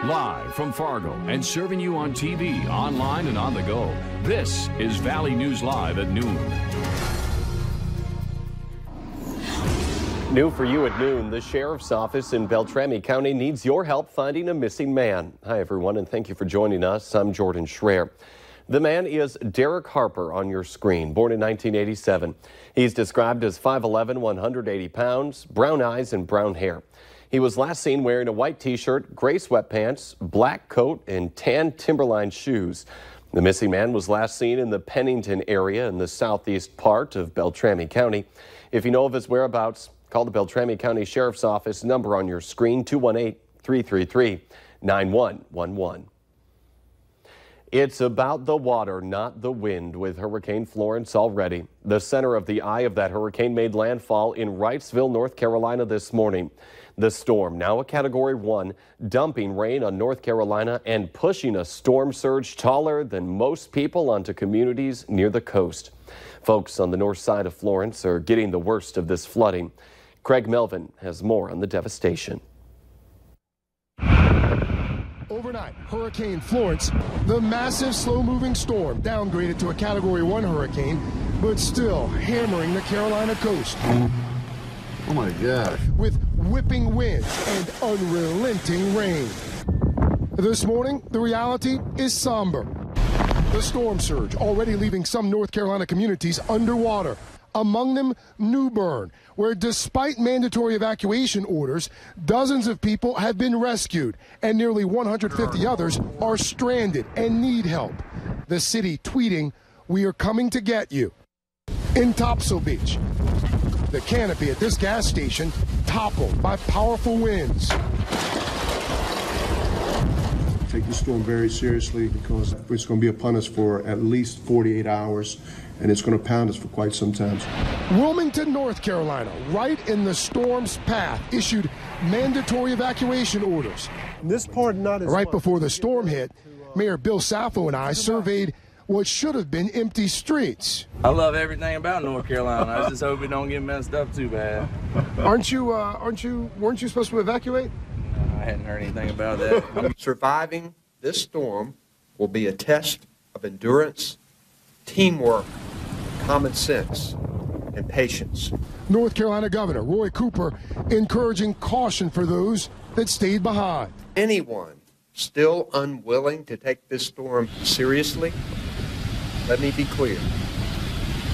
Live from Fargo and serving you on TV, online, and on the go, this is Valley News Live at noon. New for you at noon, the Sheriff's Office in Beltrami County needs your help finding a missing man. Hi, everyone, and thank you for joining us. I'm Jordan Schreier. The man is Derek Harper on your screen, born in 1987. He's described as 5'11", 180 pounds, brown eyes and brown hair. He was last seen wearing a white t-shirt, gray sweatpants, black coat, and tan Timberline shoes. The missing man was last seen in the Pennington area in the southeast part of Beltrami County. If you know of his whereabouts, call the Beltrami County Sheriff's Office number on your screen, 218-333-9111. It's about the water, not the wind, with Hurricane Florence already. The center of the eye of that hurricane made landfall in Wrightsville, North Carolina this morning. The storm, now a Category 1, dumping rain on North Carolina and pushing a storm surge taller than most people onto communities near the coast. Folks on the north side of Florence are getting the worst of this flooding. Craig Melvin has more on the devastation. Overnight, Hurricane Florence, the massive slow-moving storm, downgraded to a Category 1 hurricane, but still hammering the Carolina coast. Oh my gosh. With whipping winds and unrelenting rain. This morning, the reality is somber. The storm surge already leaving some North Carolina communities underwater. Among them, New Bern, where despite mandatory evacuation orders, dozens of people have been rescued and nearly 150 others are stranded and need help. The city tweeting, "We are coming to get you." In Topsail Beach, the canopy at this gas station toppled by powerful winds. Take the storm very seriously because it's going to be upon us for at least 48 hours. And it's going to pound us for quite some time. Wilmington, North Carolina, right in the storm's path, issued mandatory evacuation orders. This part not as right before the storm hit, Mayor Bill Saffo and I surveyed what should have been empty streets. I love everything about North Carolina. I just hope it don't get messed up too bad. weren't you supposed to evacuate? No, I hadn't heard anything about that. Surviving this storm will be a test of endurance, teamwork, common sense, and patience. North Carolina Governor Roy Cooper encouraging caution for those that stayed behind. Anyone still unwilling to take this storm seriously, let me be clear.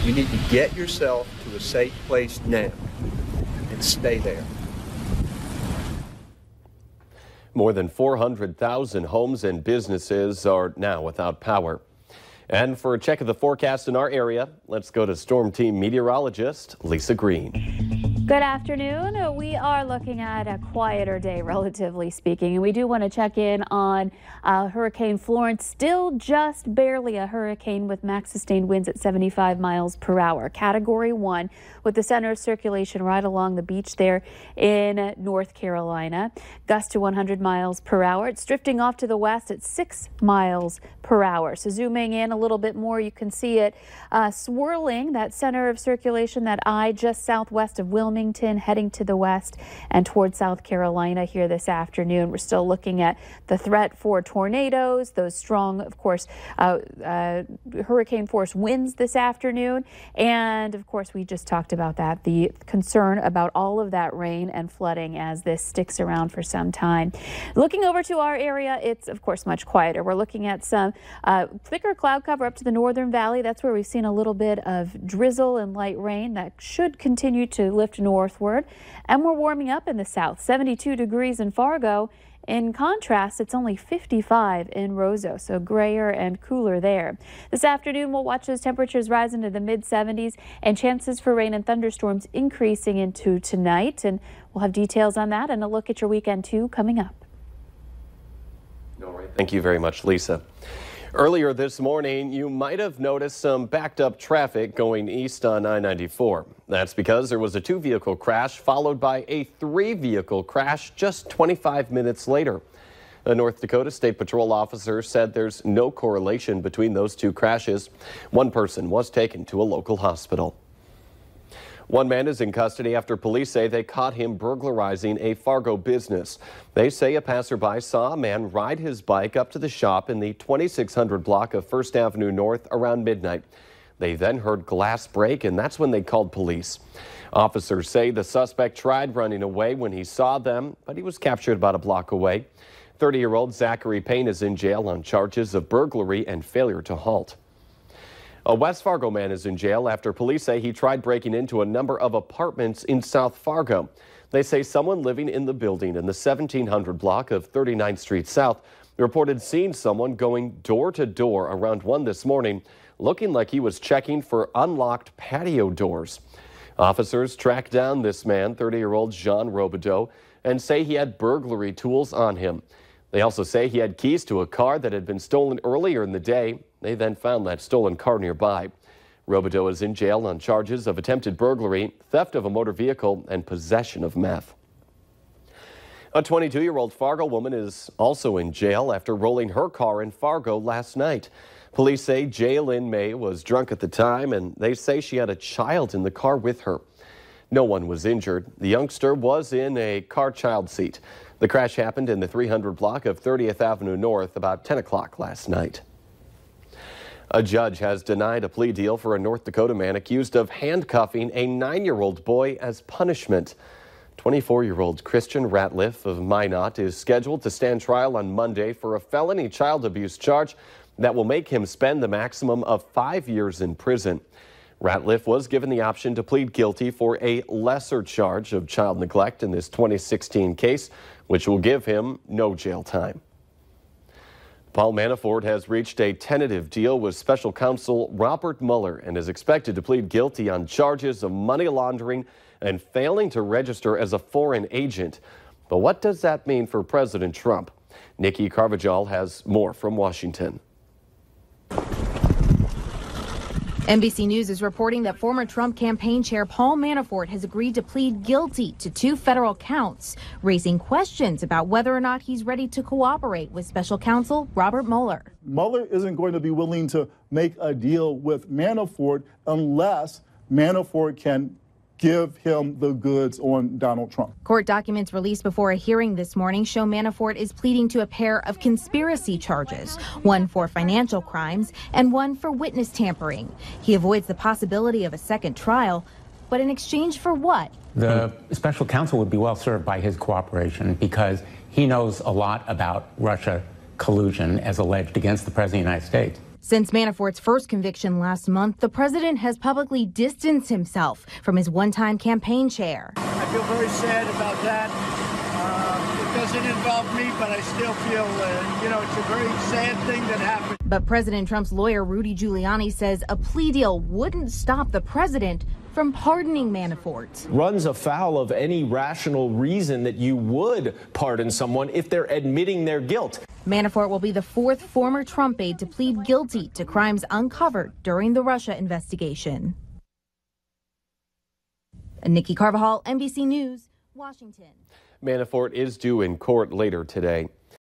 You need to get yourself to a safe place now and stay there. More than 400,000 homes and businesses are now without power. And for a check of the forecast in our area, let's go to Storm Team meteorologist Lisa Green. Good afternoon. We are looking at a quieter day, relatively speaking, and we do want to check in on Hurricane Florence. Still just barely a hurricane with max sustained winds at 75 miles per hour. Category 1 with the center of circulation right along the beach there in North Carolina. Gust to 100 miles per hour. It's drifting off to the west at 6 miles per hour. So zooming in a little bit more, you can see it swirling that center of circulation, that eye just southwest of Wilmington, heading to the west and toward South Carolina here this afternoon. We're still looking at the threat for tornadoes, those strong, of course, hurricane force winds this afternoon. And of course, we just talked about that, the concern about all of that rain and flooding as this sticks around for some time. Looking over to our area, it's of course much quieter. We're looking at some thicker cloud cover up to the northern valley. That's where we've seen a little bit of drizzle and light rain that should continue to lift northward. And we're warming up in the south, 72 degrees in Fargo. In contrast, it's only 55 in Roseau, so grayer and cooler there. This afternoon, we'll watch those temperatures rise into the mid-70s and chances for rain and thunderstorms increasing into tonight. And we'll have details on that and a look at your weekend, too, coming up. All right. Thank you very much, Lisa. Earlier this morning, you might have noticed some backed up traffic going east on I-94. That's because there was a 2-vehicle crash followed by a 3-vehicle crash just 25 minutes later. A North Dakota State Patrol officer said there's no correlation between those two crashes. One person was taken to a local hospital. One man is in custody after police say they caught him burglarizing a Fargo business. They say a passerby saw a man ride his bike up to the shop in the 2600 block of First Avenue North around midnight. They then heard glass break, and that's when they called police. Officers say the suspect tried running away when he saw them, but he was captured about a block away. 30-year-old Zachary Payne is in jail on charges of burglary and failure to halt. A West Fargo man is in jail after police say he tried breaking into a number of apartments in South Fargo. They say someone living in the building in the 1700 block of 39th Street South reported seeing someone going door to door around 1 this morning, looking like he was checking for unlocked patio doors. Officers tracked down this man, 30-year-old Jean Robideau, and say he had burglary tools on him. They also say he had keys to a car that had been stolen earlier in the day. They then found that stolen car nearby. Robideau is in jail on charges of attempted burglary, theft of a motor vehicle, and possession of meth. A 22-year-old Fargo woman is also in jail after rolling her car in Fargo last night. Police say Jaylyn May was drunk at the time, and they say she had a child in the car with her. No one was injured. The youngster was in a car child seat. The crash happened in the 300 block of 30th Avenue North about 10 o'clock last night. A judge has denied a plea deal for a North Dakota man accused of handcuffing a 9-year-old boy as punishment. 24-year-old Christian Ratliff of Minot is scheduled to stand trial on Monday for a felony child abuse charge that will make him spend the maximum of 5 years in prison. Ratliff was given the option to plead guilty for a lesser charge of child neglect in this 2016 case, which will give him no jail time. Paul Manafort has reached a tentative deal with special counsel Robert Mueller and is expected to plead guilty on charges of money laundering and failing to register as a foreign agent. But what does that mean for President Trump? Nikki Carvajal has more from Washington. NBC News is reporting that former Trump campaign chair Paul Manafort has agreed to plead guilty to 2 federal counts, raising questions about whether or not he's ready to cooperate with special counsel Robert Mueller. Mueller isn't going to be willing to make a deal with Manafort unless Manafort can give him the goods on Donald Trump. Court documents released before a hearing this morning show Manafort is pleading to a pair of conspiracy charges, one for financial crimes and one for witness tampering. He avoids the possibility of a second trial, but in exchange for what? The special counsel would be well served by his cooperation because he knows a lot about Russia collusion as alleged against the President of the United States. Since Manafort's first conviction last month, the president has publicly distanced himself from his one-time campaign chair. I feel very sad about that. It doesn't involve me, but I still feel, it's a very sad thing that happened. But President Trump's lawyer, Rudy Giuliani, says a plea deal wouldn't stop the president from pardoning Manafort. Runs afoul of any rational reason that you would pardon someone if they're admitting their guilt. Manafort will be the 4th former Trump aide to plead guilty to crimes uncovered during the Russia investigation. Nikki Carvajal, NBC News, Washington. Manafort is due in court later today.